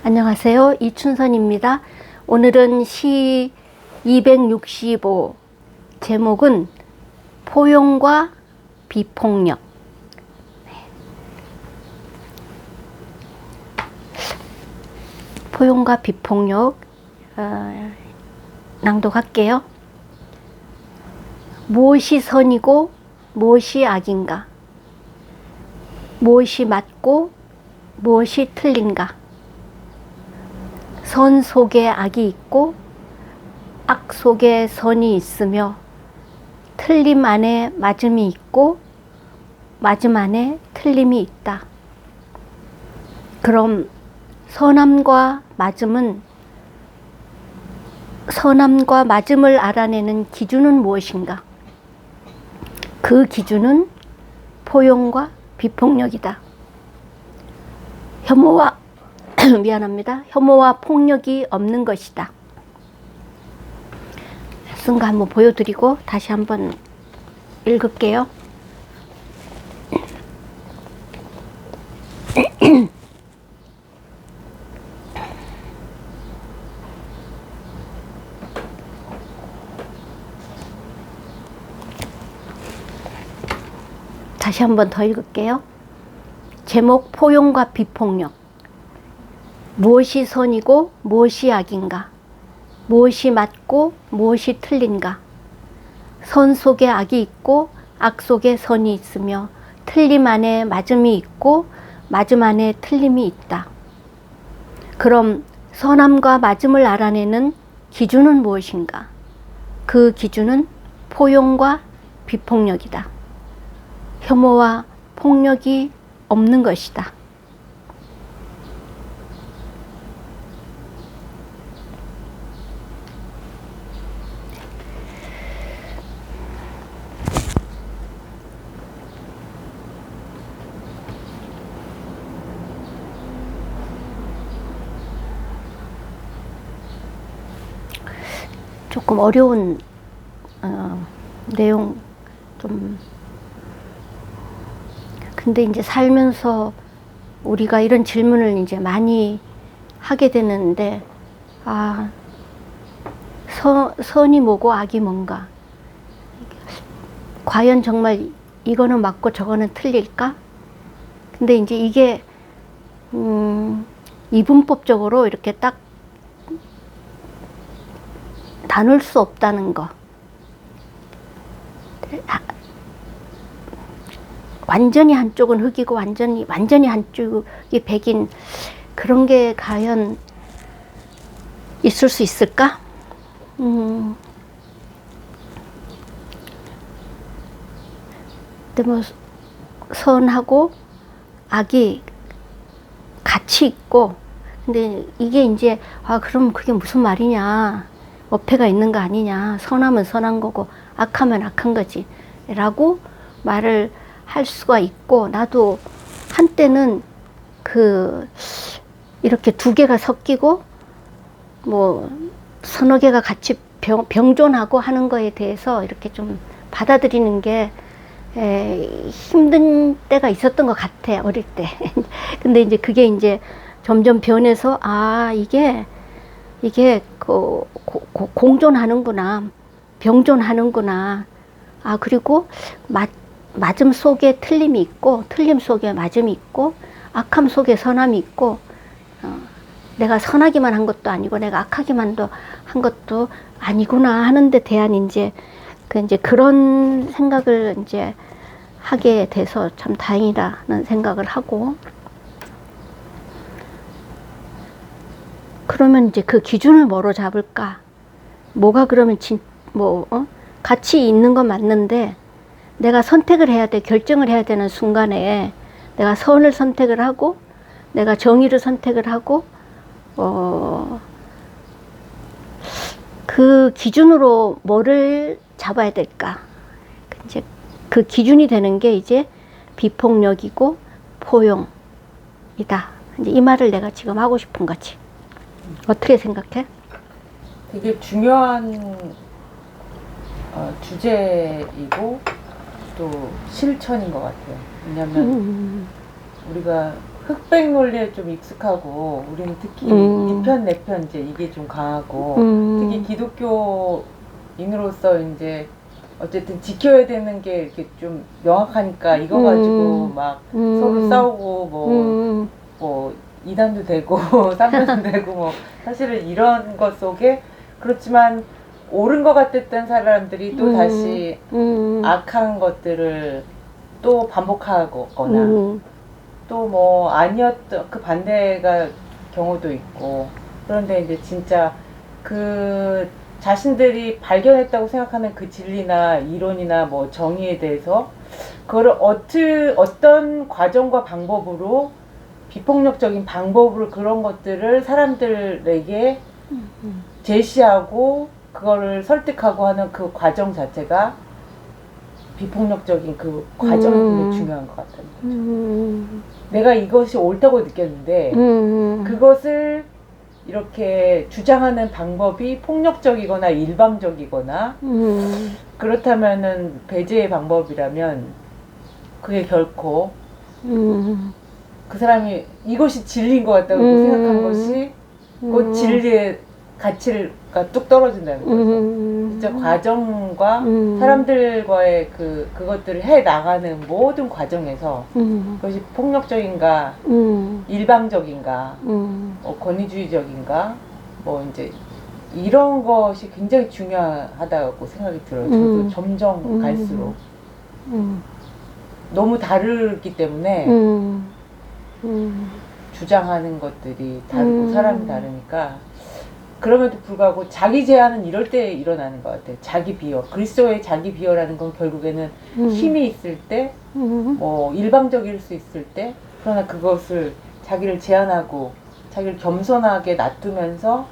안녕하세요. 이춘선입니다. 오늘은 시 265, 제목은 포용과 비폭력. 포용과 비폭력 낭독할게요. 무엇이 선이고 무엇이 악인가? 무엇이 맞고 무엇이 틀린가? 선 속에 악이 있고 악 속에 선이 있으며 틀림 안에 맞음이 있고 맞음 안에 틀림이 있다. 그럼 선함과 맞음을 알아내는 기준은 무엇인가? 그 기준은 포용과 비폭력이다. 혐오와 폭력이 없는 것이다. 쓴 거 한번 보여드리고 다시 한번 읽을게요. 다시 한번 더 읽을게요. 제목 포용과 비폭력. 무엇이 선이고 무엇이 악인가? 무엇이 맞고 무엇이 틀린가? 선 속에 악이 있고 악 속에 선이 있으며 틀림 안에 맞음이 있고 맞음 안에 틀림이 있다. 그럼 선함과 맞음을 알아내는 기준은 무엇인가? 그 기준은 포용과 비폭력이다. 혐오와 폭력이 없는 것이다. 조금 어려운 내용 좀. 근데 이제 살면서 우리가 이런 질문을 이제 많이 하게 되는데, 선이 뭐고 악이 뭔가? 과연 정말 이거는 맞고 저거는 틀릴까? 근데 이제 이게 이분법적으로 이렇게 딱 나눌 수 없다는 거. 완전히 한쪽은 흑이고 완전히 한쪽이 백인, 그런 게 과연 있을 수 있을까? 근데 뭐 선하고 악이 같이 있고, 근데 이게 이제 그럼 그게 무슨 말이냐, 어폐가 있는 거 아니냐, 선하면 선한 거고 악하면 악한 거지 라고 말을 할 수가 있고, 나도 한때는 이렇게 두 개가 섞이고 뭐 서너 개가 같이 병존하고 하는 거에 대해서 이렇게 좀 받아들이는 게 힘든 때가 있었던 것 같아, 어릴 때. 근데 이제 그게 이제 점점 변해서 이게 공존하는구나, 병존하는구나. 그리고 맞음 속에 틀림이 있고 틀림 속에 맞음이 있고 악함 속에 선함이 있고, 내가 선하기만 한 것도 아니고 내가 악하기만 한 것도 아니구나 하는 데 대한 이제 그런 생각을 이제 하게 돼서 참 다행이라는 생각을 하고, 그러면 이제 그 기준을 뭐로 잡을까? 뭐가 그러면 같이 있는 건 맞는데 내가 선택을 해야 돼, 결정을 해야 되는 순간에 내가 선을 선택을 하고 내가 정의를 선택을 하고 그 기준으로 뭐를 잡아야 될까? 이제 그 기준이 되는 게 이제 비폭력이고 포용이다. 이제 이 말을 내가 지금 하고 싶은 거지. 어떻게 생각해? 되게 중요한 주제이고 또 실천인 것 같아요. 왜냐하면 우리가 흑백 논리에 좀 익숙하고 우리는 특히 이 편 내 편 이제 이게 좀 강하고 특히 기독교인으로서 이제 어쨌든 지켜야 되는 게 이렇게 좀 명확하니까 이거 가지고 막 서로 싸우고 뭐 이단도 되고 삼단도 되고 뭐 사실은 이런 것 속에 그렇지만 옳은 것 같았던 사람들이 또 다시 악한 것들을 또 반복하거나 또 뭐 아니었던 그 반대가 경우도 있고 그런데 이제 진짜 그 자신들이 발견했다고 생각하는 그 진리나 이론이나 뭐 정의에 대해서 그거를 어떤 과정과 방법으로 비폭력적인 방법으로 그런 것들을 사람들에게 제시하고 그거를 설득하고 하는 그 과정 자체가 비폭력적인 그 과정이 굉장히 중요한 것 같아요. 내가 이것이 옳다고 느꼈는데 그것을 이렇게 주장하는 방법이 폭력적이거나 일방적이거나 그렇다면은 배제의 방법이라면 그게 결코 그 사람이 이것이 진리인 것 같다고 생각한 것이 그 진리의 가치가 뚝 떨어진다는 거죠. 진짜 과정과 사람들과의 그것들을 해 나가는 모든 과정에서 그것이 폭력적인가, 일방적인가, 권위주의적인가, 뭐 이제 이런 것이 굉장히 중요하다고 생각이 들어요. 저도 점점 갈수록 너무 다르기 때문에 주장하는 것들이 다르고 사람이 다르니까. 그럼에도 불구하고 자기 제한은 이럴 때 일어나는 것 같아요. 자기 비하. 그리스도의 자기 비하라는 건 결국에는 힘이 있을 때, 뭐 일방적일 수 있을 때, 그러나 그것을 자기를 제한하고 자기를 겸손하게 놔두면서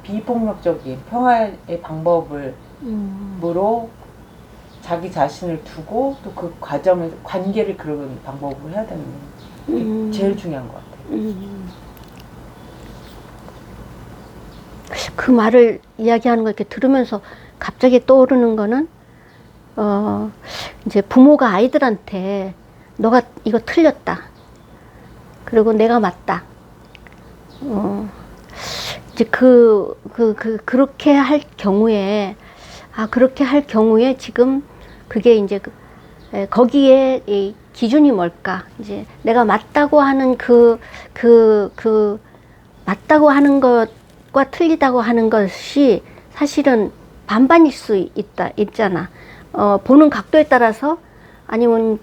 비폭력적인 평화의 방법으로 자기 자신을 두고 또 그 과정에서 관계를 그런 방법으로 해야 되는 게 제일 중요한 것 같아요. 그 말을 이야기하는 거 이렇게 들으면서 갑자기 떠오르는 거는 이제 부모가 아이들한테 너가 이거 틀렸다. 그리고 내가 맞다. 이제 그렇게 할 경우에 그렇게 할 경우에 지금 그게 이제 거기에 이 기준이 뭘까? 이제 내가 맞다고 하는 맞다고 하는 것과 틀리다고 하는 것이 사실은 반반일 수 있잖아. 보는 각도에 따라서 아니면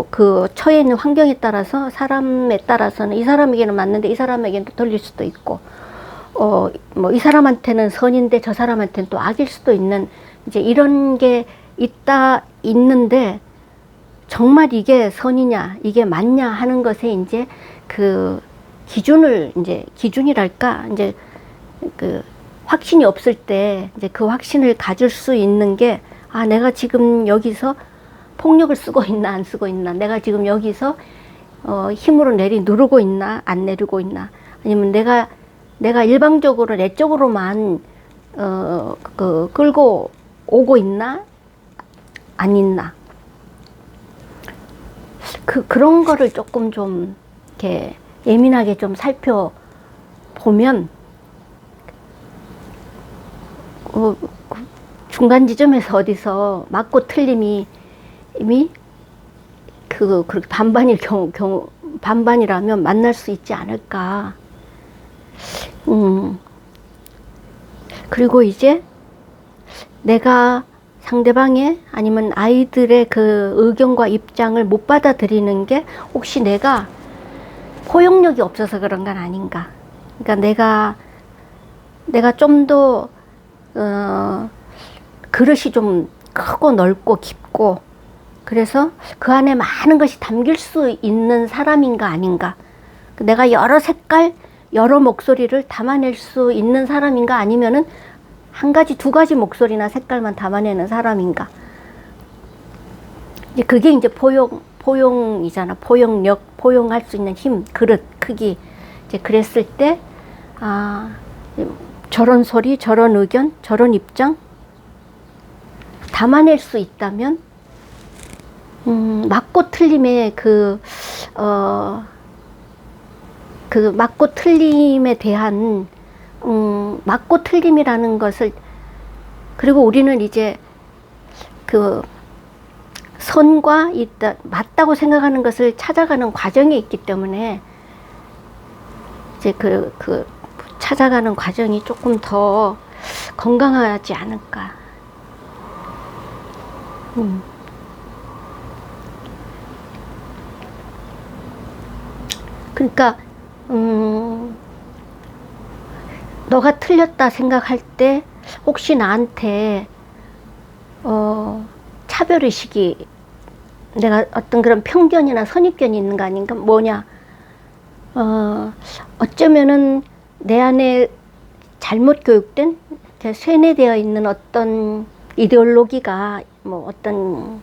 그 처해 있는 환경에 따라서 사람에 따라서는 이 사람에게는 맞는데 이 사람에게는 또 틀릴 수도 있고, 이 사람한테는 선인데 저 사람한테는 또 악일 수도 있는 이제 이런 게 있는데 정말 이게 선이냐, 이게 맞냐 하는 것에 이제 그 기준이랄까, 이제 그 확신이 없을 때 이제 그 확신을 가질 수 있는 게, 내가 지금 여기서 폭력을 쓰고 있나, 안 쓰고 있나, 내가 지금 여기서 힘으로 누르고 있나, 안 내리고 있나, 아니면 내가 일방적으로 내 쪽으로만 끌고 오고 있나, 안 있나. 그런 거를 조금 좀 이렇게 예민하게 좀 살펴보면 중간 지점에서 어디서 맞고 틀림이 이미 그렇게 반반일 반반이라면 만날 수 있지 않을까. 그리고 이제 내가 상대방의 아니면 아이들의 그 의견과 입장을 못 받아들이는 게 혹시 내가 포용력이 없어서 그런 건 아닌가. 그러니까 내가 좀 더 그릇이 좀 크고 넓고 깊고 그래서 그 안에 많은 것이 담길 수 있는 사람인가 아닌가. 내가 여러 색깔, 여러 목소리를 담아낼 수 있는 사람인가 아니면은 한 가지, 두 가지 목소리나 색깔만 담아내는 사람인가. 이제 그게 이제 포용이잖아. 포용력, 포용할 수 있는 힘, 그릇, 크기. 이제 그랬을 때, 저런 소리, 저런 의견, 저런 입장 담아낼 수 있다면, 맞고 틀림의 그 맞고 틀림에 대한 맞고 틀림이라는 것을, 그리고 우리는 이제 그 선과 있다 맞다고 생각하는 것을 찾아가는 과정에 있기 때문에 이제 그 찾아가는 과정이 조금 더 건강하지 않을까. 그러니까 너가 틀렸다 생각할 때 혹시 나한테 차별의식이, 내가 어떤 그런 편견이나 선입견이 있는 거 아닌가? 뭐냐, 어쩌면은 내 안에 잘못 교육된, 쇠뇌되어 있는 어떤 이데올로기가, 뭐 어떤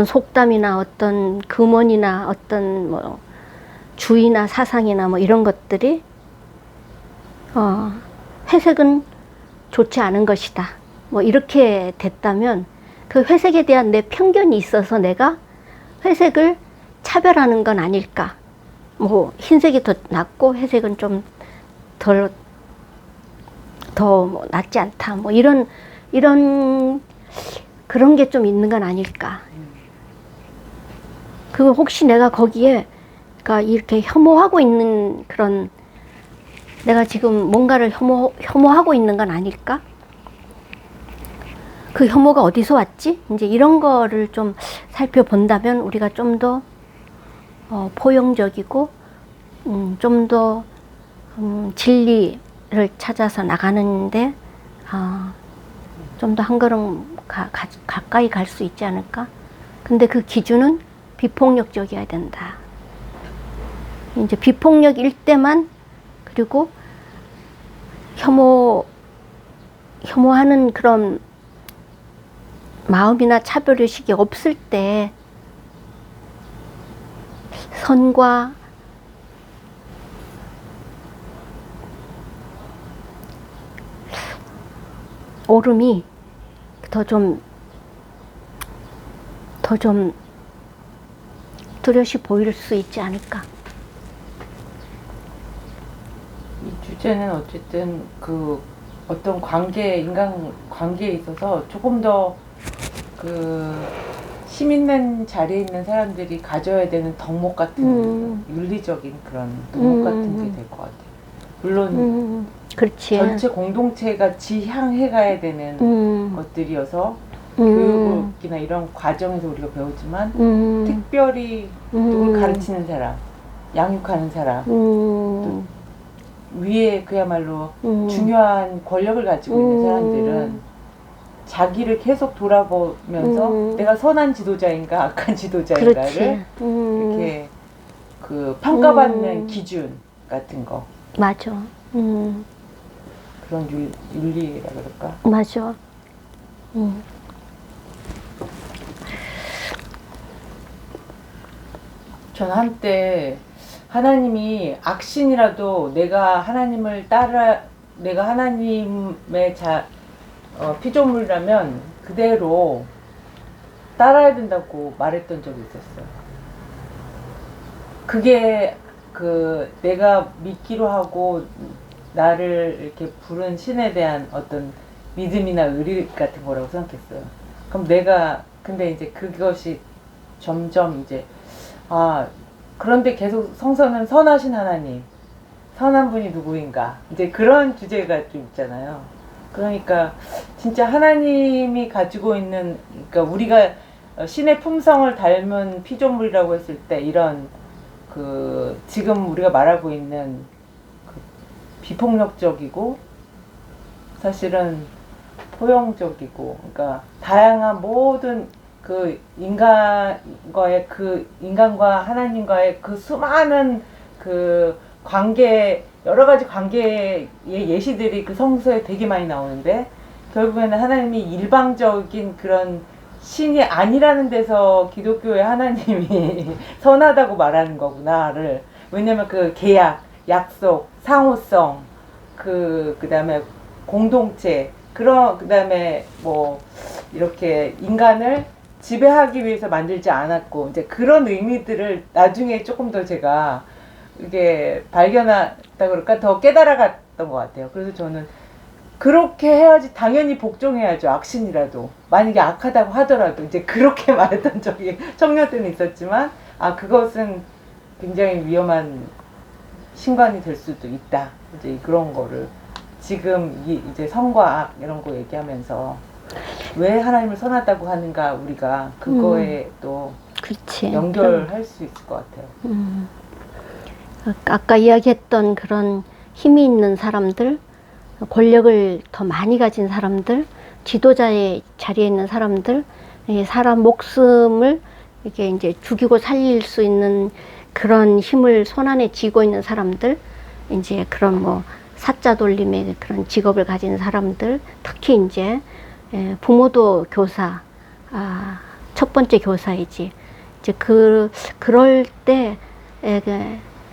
속담이나 어떤 금언이나 어떤 뭐 주의나 사상이나 뭐 이런 것들이 회색은 좋지 않은 것이다, 뭐 이렇게 됐다면 그 회색에 대한 내 편견이 있어서 내가 회색을 차별하는 건 아닐까. 뭐 흰색이 더 낫고 회색은 좀 더 뭐 낫지 않다, 뭐 이런 그런 게 좀 있는 건 아닐까. 그 혹시 내가 거기에 그러니까 이렇게 혐오하고 있는 그런, 내가 지금 뭔가를 혐오하고 있는 건 아닐까? 그 혐오가 어디서 왔지? 이제 이런 거를 좀 살펴본다면 우리가 좀 더 포용적이고 좀 더 진리를 찾아서 나가는데 좀 더 한 걸음 가까이 갈 수 있지 않을까? 근데 그 기준은 비폭력적이어야 된다. 이제 비폭력일 때만, 그리고 혐오하는 그런 마음이나 차별의식이 없을 때 선과 옳음이 더 좀 뚜렷이 보일 수 있지 않을까. 이 주제는 어쨌든 그 어떤 인간 관계에 있어서 조금 더 그 힘 있는 자리에 있는 사람들이 가져야 되는 덕목 같은 윤리적인 그런 덕목 같은 게 될 것 같아요. 물론 그렇지. 전체 공동체가 지향해 가야 되는 것들이어서 교육이나 이런 과정에서 우리가 배우지만 특별히 누굴 가르치는 사람, 양육하는 사람, 또 위에 그야말로 중요한 권력을 가지고 있는 사람들은 자기를 계속 돌아보면서 내가 선한 지도자인가 악한 지도자인가를 이렇게 그 평가받는 기준 같은 거. 맞아. 그런 윤리라 그럴까? 맞아. 전 한때 하나님이 악신이라도 내가 하나님의 피조물이라면 그대로 따라야 된다고 말했던 적이 있었어요. 그게 그 내가 믿기로 하고 나를 이렇게 부른 신에 대한 어떤 믿음이나 의리 같은 거라고 생각했어요. 그럼 근데 이제 그것이 점점 이제 그런데 계속 성서는 선하신 하나님, 선한 분이 누구인가, 이제 그런 주제가 좀 있잖아요. 그러니까 진짜 하나님이 가지고 있는, 그러니까 우리가 신의 품성을 닮은 피조물이라고 했을 때 이런 그 지금 우리가 말하고 있는 그 비폭력적이고 사실은 포용적이고, 그러니까 다양한 모든 그 인간과 하나님과의 그 수많은 그 관계, 여러 가지 관계의 예시들이 그 성서에 되게 많이 나오는데, 결국에는 하나님이 일방적인 그런 신이 아니라는 데서 기독교의 하나님이 선하다고 말하는 거구나를, 왜냐면 그 계약, 약속, 상호성, 그다음에 공동체, 그 다음에 뭐 이렇게 인간을 지배하기 위해서 만들지 않았고 이제 그런 의미들을 나중에 조금 더 제가 이게 발견하다 그럴까 더 깨달아갔던 것 같아요. 그래서 저는 그렇게 해야지 당연히 복종해야죠. 악신이라도 만약에 악하다고 하더라도 이제 그렇게 말했던 적이 청년 때는 있었지만 아 그것은 굉장히 위험한 신관이 될 수도 있다. 이제 그런 거를 지금 이제 선과 악 이런 거 얘기하면서 왜 하나님을 선하다고 하는가 우리가 그거에 또 그렇지. 연결할 수 있을 것 같아요. 아까 이야기했던 그런 힘이 있는 사람들, 권력을 더 많이 가진 사람들, 지도자의 자리에 있는 사람들, 사람 목숨을 이렇게 이제 죽이고 살릴 수 있는 그런 힘을 손안에 쥐고 있는 사람들, 이제 그런 뭐 사자 돌림의 그런 직업을 가진 사람들, 특히 이제 부모도 교사, 첫 번째 교사이지. 이제 그럴 때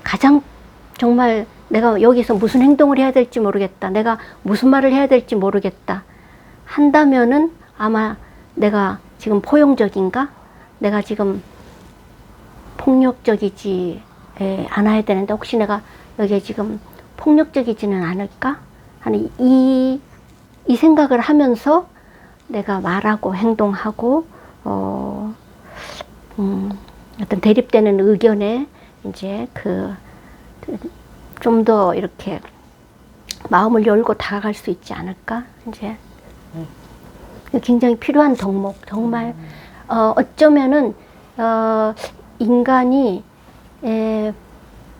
가장 정말 내가 여기서 무슨 행동을 해야 될지 모르겠다. 내가 무슨 말을 해야 될지 모르겠다. 한다면은 아마 내가 지금 포용적인가? 내가 지금 폭력적이지 않아야 되는데 혹시 내가 여기에 지금 폭력적이지는 않을까? 하는 이 생각을 하면서 내가 말하고 행동하고 어떤 대립되는 의견에 이제 좀 더 이렇게 마음을 열고 다가갈 수 있지 않을까? 이제 굉장히 필요한 덕목. 정말 어쩌면은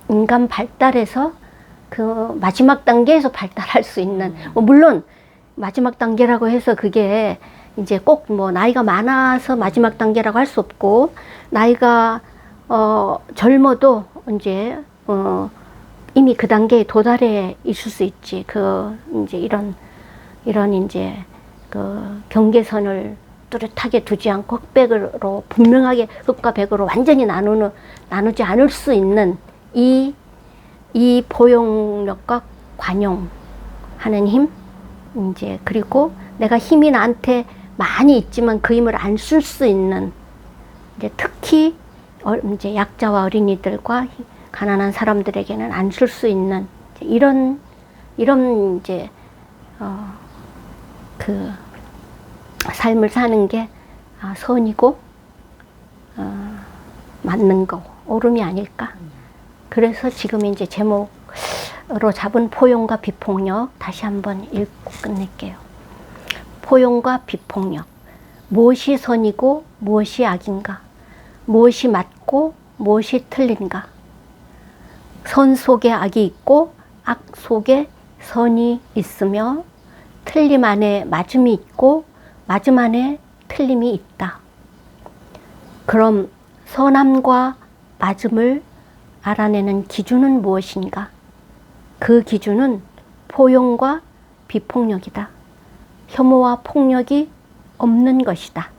인간 발달에서 그 마지막 단계에서 발달할 수 있는 물론 마지막 단계라고 해서 그게 이제 꼭 뭐 나이가 많아서 마지막 단계라고 할 수 없고 나이가 젊어도 이제 이미 그 단계에 도달해 있을 수 있지. 이제 이런 이제 경계선을 뚜렷하게 두지 않고 흑백으로 분명하게 흑과 백으로 완전히 나누지 않을 수 있는 이 포용력과 관용하는 힘, 이제 그리고 내가 힘이 나한테 많이 있지만 그 힘을 안 쓸 수 있는 이제 특히 이제 약자와 어린이들과 가난한 사람들에게는 안 쓸 수 있는 이런 이제 그 삶을 사는 게 선이고 맞는 거 옳음이 아닐까. 그래서 지금 이제 제목으로 잡은 포용과 비폭력 다시 한번 읽고 끝낼게요. 포용과 비폭력. 무엇이 선이고 무엇이 악인가? 무엇이 맞고 무엇이 틀린가? 선 속에 악이 있고 악 속에 선이 있으며 틀림 안에 맞음이 있고 맞음 안에 틀림이 있다. 그럼 선함과 맞음을 알아내는 기준은 무엇인가? 그 기준은 포용과 비폭력이다. 혐오와 폭력이 없는 것이다.